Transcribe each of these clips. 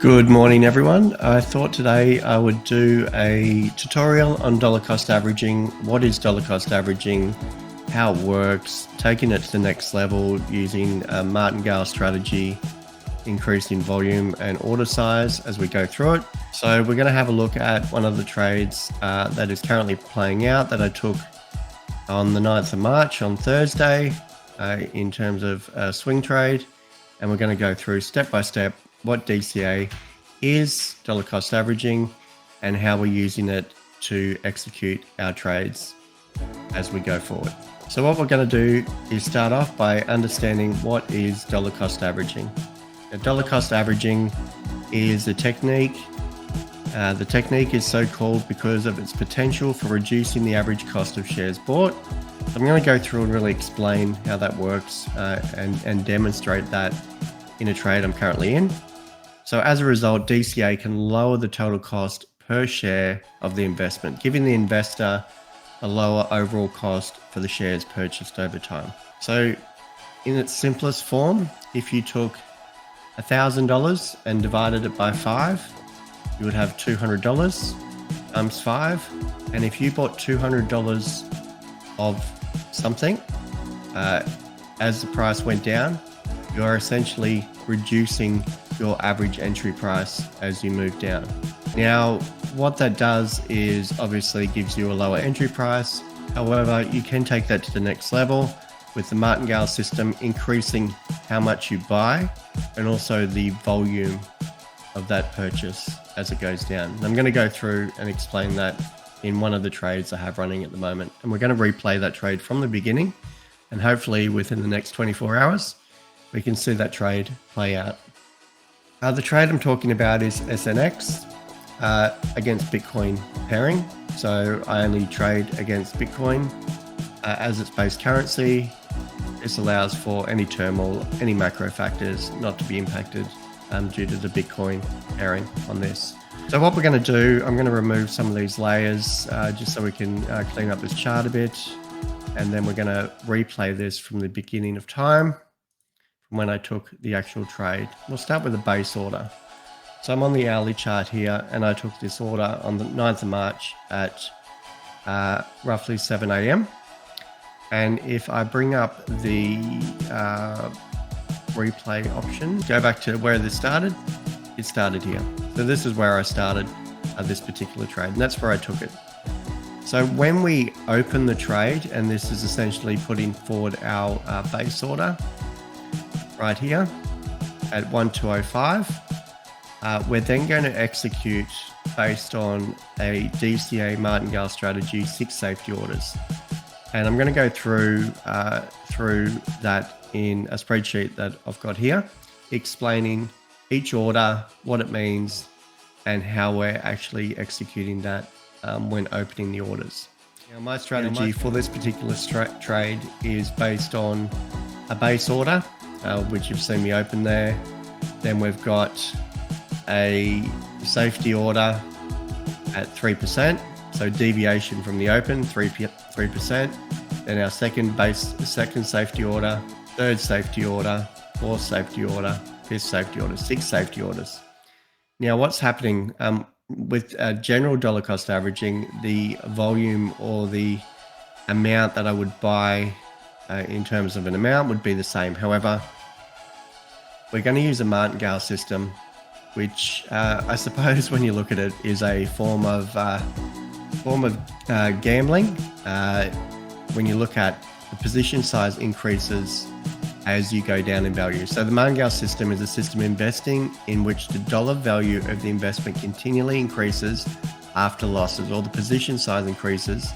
Good morning, everyone. I thought today I would do a tutorial on dollar cost averaging. What is dollar cost averaging? How it works, taking it to the next level using a martingale strategy, increasing volume and order size as we go through it. So we're going to have a look at one of the trades that is currently playing out that I took on the 9th of March on Thursday in terms of a swing trade. And we're going to go through step by step what DCA is, dollar cost averaging, and how we're using it to execute our trades as we go forward. So what we're going to do is start off by understanding what is dollar cost averaging. Now, dollar cost averaging is a technique. The technique is so called because of its potential for reducing the average cost of shares bought. So I'm going to go through and really explain how that works and demonstrate that in a trade I'm currently in. So as a result, DCA can lower the total cost per share of the investment, giving the investor a lower overall cost for the shares purchased over time. So in its simplest form, if you took $1,000 and divided it by 5, you would have $200 times 5. And if you bought $200 of something, as the price went down, you are essentially reducing your average entry price as you move down. Now, what that does is obviously gives you a lower entry price. However, you can take that to the next level with the martingale system, increasing how much you buy and also the volume of that purchase as it goes down. And I'm going to go through and explain that in one of the trades I have running at the moment. And we're going to replay that trade from the beginning, and hopefully within the next 24 hours, we can see that trade play out. The trade I'm talking about is SNX against Bitcoin pairing. So I only trade against Bitcoin as its base currency. This allows for any turmoil, any macro factors not to be impacted due to the Bitcoin pairing on this. So what we're going to do, I'm going to remove some of these layers just so we can clean up this chart a bit. And then we're going to replay this from the beginning of time, from when I took the actual trade. We'll start with a base order. So I'm on the hourly chart here, and I took this order on the 9th of March at roughly 7 a.m. And if I bring up the replay option, go back to where this started, it started here. So this is where I started this particular trade, and that's where I took it. So when we open the trade, and this is essentially putting forward our base order right here at 1205, we're then going to execute based on a DCA martingale strategy, 6 safety orders. And I'm going to go through that in a spreadsheet that I've got here, explaining each order, what it means, and how we're actually executing that when opening the orders. Now, my strategy for this particular trade is based on a base order, which you've seen me open there. Then we've got a safety order at 3%, so deviation from the open, 3%. Then our second safety order, third safety order, fourth safety order, fifth safety order, 6 safety orders. Now, what's happening with general dollar cost averaging, the volume or the amount that I would buy in terms of an amount would be the same. However, we're going to use a martingale system, which I suppose when you look at it is a form of gambling. When you look at the position size increases as you go down in value. So the martingale system is a system investing in which the dollar value of the investment continually increases after losses, or the position size increases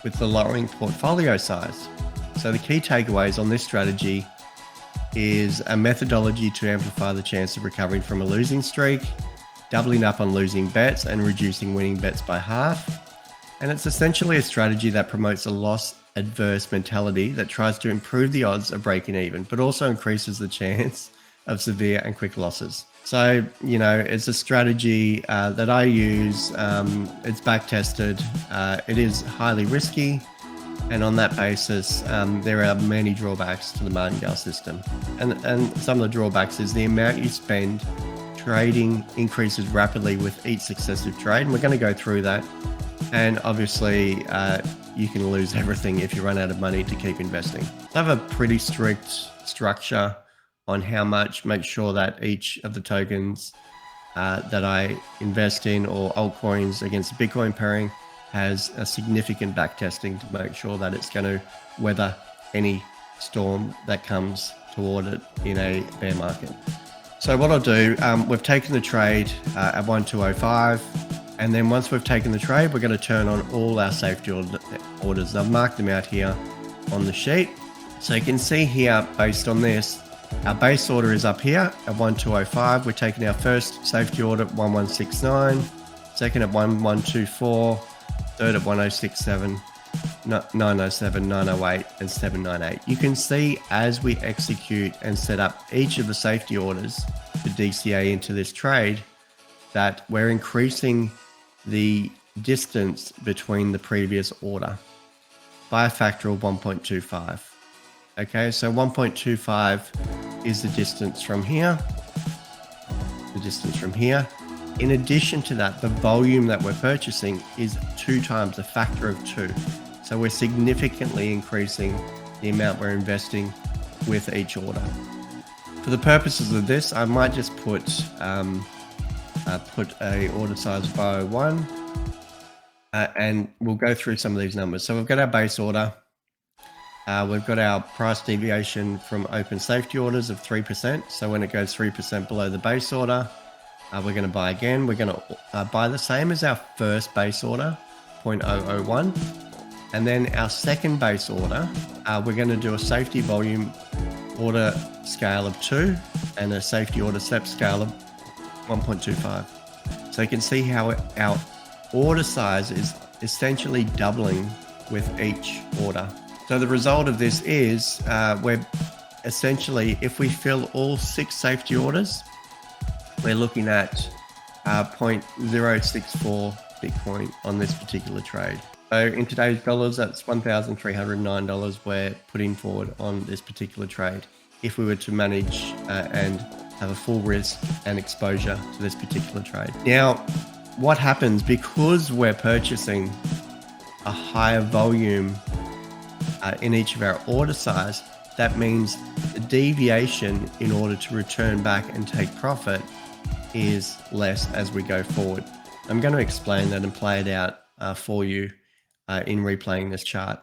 with the lowering portfolio size. So the key takeaways on this strategy is a methodology to amplify the chance of recovering from a losing streak, doubling up on losing bets and reducing winning bets by half. And it's essentially a strategy that promotes a loss adverse mentality that tries to improve the odds of breaking even, but also increases the chance of severe and quick losses. So, it's a strategy that I use. It's back tested. It is highly risky. And on that basis, there are many drawbacks to the martingale system. And some of the drawbacks is the amount you spend trading increases rapidly with each successive trade, and we're going to go through that. And obviously, you can lose everything if you run out of money to keep investing. I have a pretty strict structure on how much, make sure that each of the tokens that I invest in or altcoins against the Bitcoin pairing has a significant backtesting to make sure that it's going to weather any storm that comes toward it in a bear market. So what I'll do, we've taken the trade at 1205, and then once we've taken the trade, we're going to turn on all our safety orders. I've marked them out here on the sheet. So you can see here, based on this, our base order is up here at 1205. We're taking our first safety order at 1169, second at 1124, third at 1067, 907, 908, and 798. You can see as we execute and set up each of the safety orders for DCA into this trade that we're increasing the distance between the previous order by a factor of 1.25. Okay, so 1.25 is the distance from here, In addition to that, the volume that we're purchasing is 2 times, a factor of 2. So we're significantly increasing the amount we're investing with each order. For the purposes of this, I might just put a order size of 501, and we'll go through some of these numbers. So we've got our base order. We've got our price deviation from open safety orders of 3%. So when it goes 3% below the base order, we're going to buy again. We're going to buy the same as our first base order, 0.001. And then our second base order, we're going to do a safety volume order scale of 2 and a safety order step scale of 1.25. So you can see how our order size is essentially doubling with each order. So the result of this is we're essentially, if we fill all 6 safety orders, we're looking at 0.064 Bitcoin on this particular trade. So in today's dollars, that's $1,309 we're putting forward on this particular trade if we were to manage and have a full risk and exposure to this particular trade. Now, what happens because we're purchasing a higher volume in each of our order size, that means the deviation in order to return back and take profit is less as we go forward. I'm going to explain that and play it out for you in replaying this chart.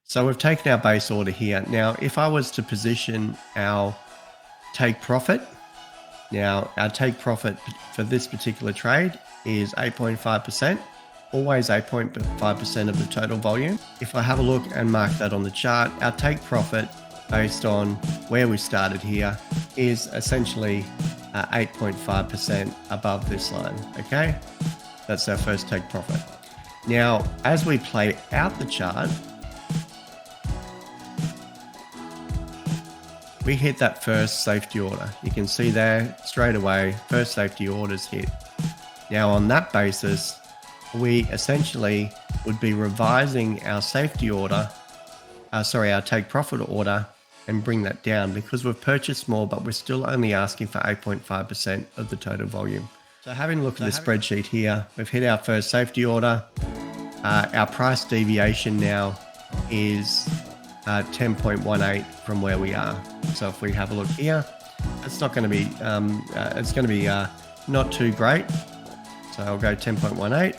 So we've taken our base order here. Now, if I was to position our take profit, now our take profit for this particular trade is 8.5%. Always 8.5% of the total volume. If I have a look and mark that on the chart, our take profit based on where we started here is essentially 8.5% above this line, okay? That's our first take profit. Now, as we play out the chart, we hit that first safety order. You can see there straight away, first safety order's hit. Now on that basis, we essentially would be revising our safety order, our take profit order, and bring that down because we've purchased more, but we're still only asking for 8.5% of the total volume. So having a look at the spreadsheet here, we've hit our first safety order. Our price deviation now is 10.18 from where we are. So if we have a look here, it's not going to be, it's going to be not too great. So I'll go 10.18.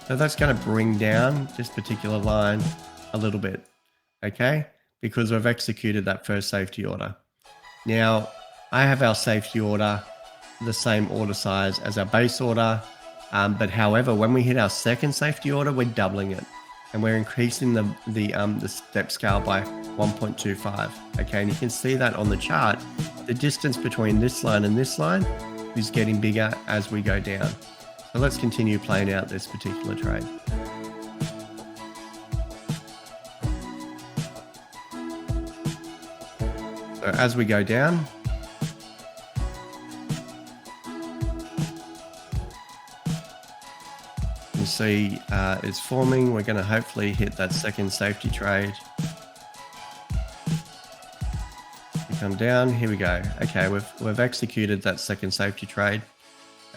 So that's going to bring down this particular line a little bit, okay? Because we've executed that first safety order. Now, I have our safety order, the same order size as our base order, but however, when we hit our second safety order, we're doubling it. And we're increasing the step scale by 1.25. Okay, and you can see that on the chart. The distance between this line and this line is getting bigger as we go down. So let's continue playing out this particular trade. So as we go down, you see it's forming. We're going to hopefully hit that second safety trade. come down. Here we go. Okay, we've executed that second safety trade.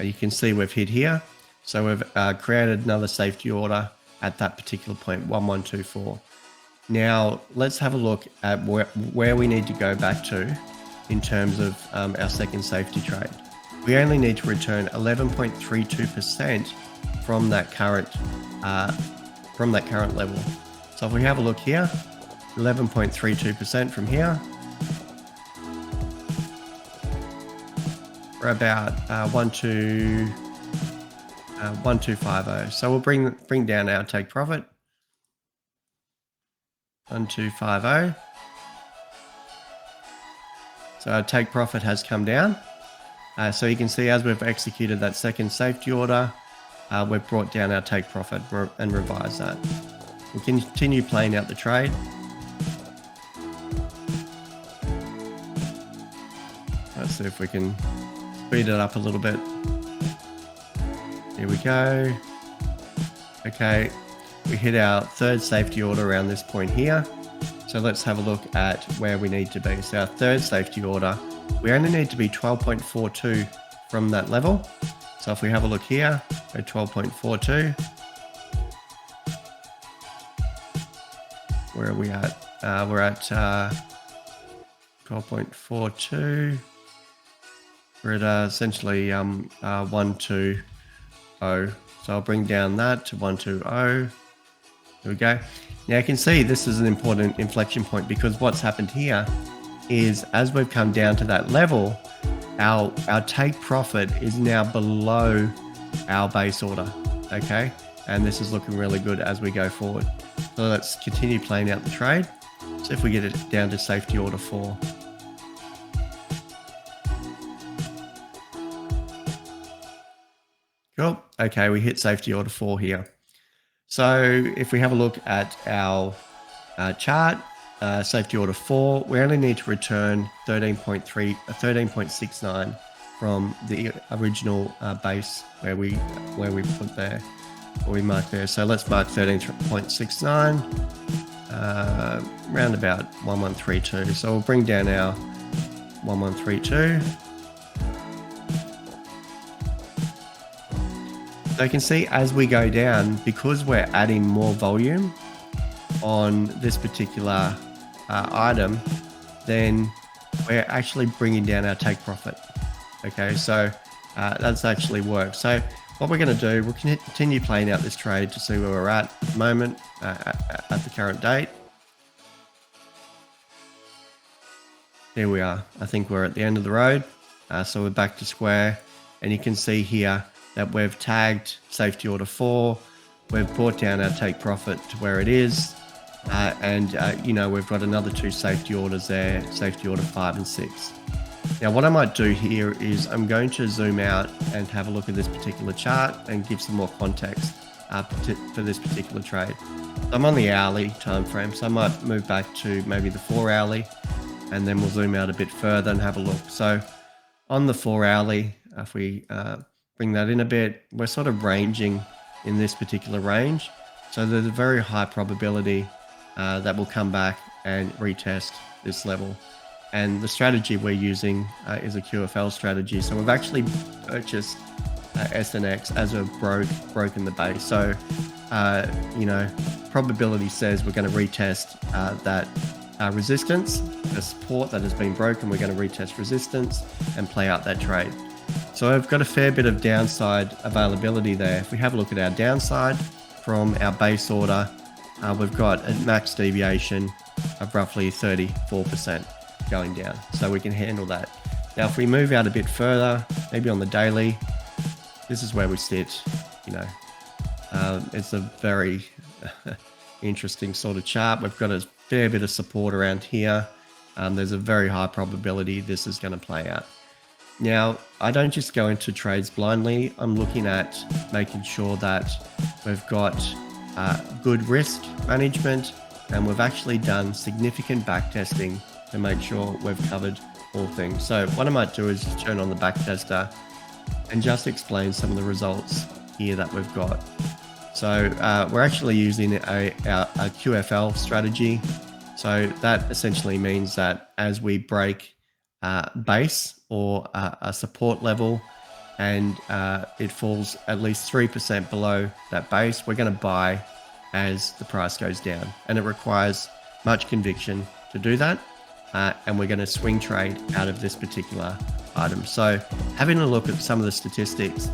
You can see we've hit here. So we've created another safety order at that particular point, 1124. Now let's have a look at where we need to go back to in terms of our second safety trade. We only need to return 11.32% from that current level. So if we have a look here, 11.32% from here, we're about 1250. So we'll bring down our take profit. 1250. So our take profit has come down. So you can see as we've executed that second safety order, we've brought down our take profit and revised that. We'll continue playing out the trade. Let's see if we can speed it up a little bit. Here we go. Okay, we hit our third safety order around this point here. So let's have a look at where we need to be. So our third safety order, we only need to be 12.42 from that level. So if we have a look here, we're 12.42. Where are we at? We're at 12.42. We're at essentially 120. So I'll bring down that to 120. There we go. Now you can see this is an important inflection point, because what's happened here is as we've come down to that level, our take profit is now below our base order. Okay, and this is looking really good as we go forward. So let's continue playing out the trade. So if we get it down to safety order 4. Cool. Okay, we hit safety order 4 here. So if we have a look at our chart, safety order 4, we only need to return 13.69 from the original base where we put there, or we mark there. So let's mark 13.69, round about 1132. So we'll bring down our 1132. So you can see as we go down, because we're adding more volume on this particular item, then we're actually bringing down our take profit. Okay, so that's actually worked. So what we're going to do, we'll continue playing out this trade to see where we're at the moment, at the current date. Here we are. I think we're at the end of the road. So we're back to square, and you can see here that we've tagged safety order 4. We've brought down our take profit to where it is. You know, we've got another 2 safety orders there, safety order 5 and 6. Now what I might do here is I'm going to zoom out and have a look at this particular chart and give some more context for this particular trade. So I'm on the hourly time frame, so I might move back to maybe the 4 hourly, and then we'll zoom out a bit further and have a look. So on the 4 hourly, if we bring that in a bit, we're sort of ranging in this particular range. So there's a very high probability that will come back and retest this level. And the strategy we're using is a QFL strategy. So we've actually purchased SNX as we've broken the base. So, you know, probability says we're going to retest that resistance, the support that has been broken. We're going to retest resistance and play out that trade. So I've got a fair bit of downside availability there. If we have a look at our downside from our base order, we've got a max deviation of roughly 34% going down. So we can handle that. Now, if we move out a bit further, maybe on the daily, this is where we sit, you know. It's a very interesting sort of chart. We've got a fair bit of support around here. There's a very high probability this is going to play out. Now, I don't just go into trades blindly. I'm looking at making sure that we've got good risk management, and we've actually done significant back testing to make sure we've covered all things. So what I might do is just turn on the back tester and just explain some of the results here that we've got. So we're actually using a QFL strategy. So that essentially means that as we break base or a support level, and it falls at least 3% below that base, we're going to buy as the price goes down. And it requires much conviction to do that. And we're going to swing trade out of this particular item. So having a look at some of the statistics,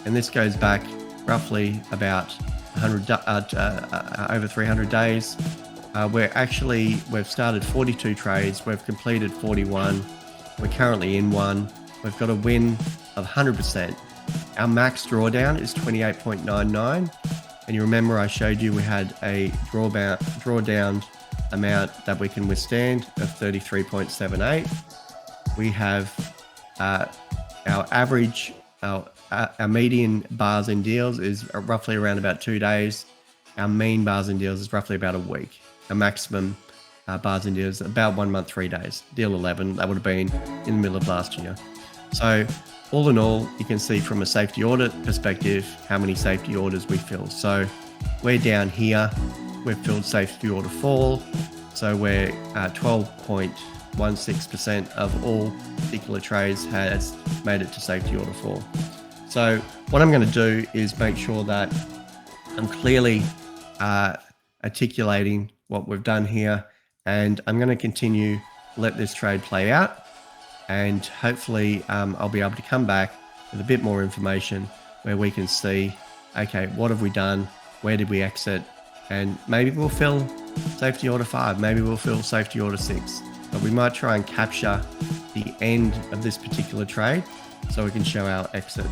and this goes back roughly about 100, over 300 days. We've started 42 trades. We've completed 41. We're currently in one. We've got a win of 100%. Our max drawdown is 28.99. And you remember I showed you we had a drawdown amount that we can withstand of 33.78. We have our average, our median bars and deals is roughly around about 2 days. Our mean bars and deals is roughly about a week. Our maximum bars and deals about 1 month, 3 days. Deal 11, that would have been in the middle of last year. So all in all, you can see from a safety audit perspective how many safety orders we fill. So we're down here, we've filled safety order fall. So we're 12.16% of all particular trades has made it to safety order fall. So what I'm going to do is make sure that I'm clearly articulating what we've done here, and I'm going to continue to let this trade play out. And hopefully I'll be able to come back with a bit more information where we can see, okay, what have we done? Where did we exit? And maybe we'll fill safety order 5, maybe we'll fill safety order 6, but we might try and capture the end of this particular trade so we can show our exit.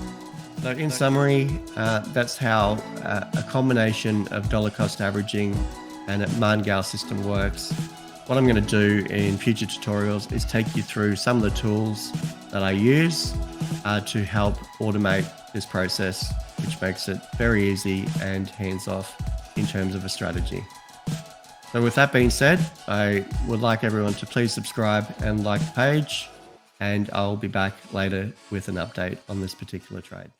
So in summary, that's how a combination of dollar cost averaging and a Martingale system works. What I'm going to do in future tutorials is take you through some of the tools that I use to help automate this process, which makes it very easy and hands-off in terms of a strategy. So with that being said, I would like everyone to please subscribe and like the page, and I'll be back later with an update on this particular trade.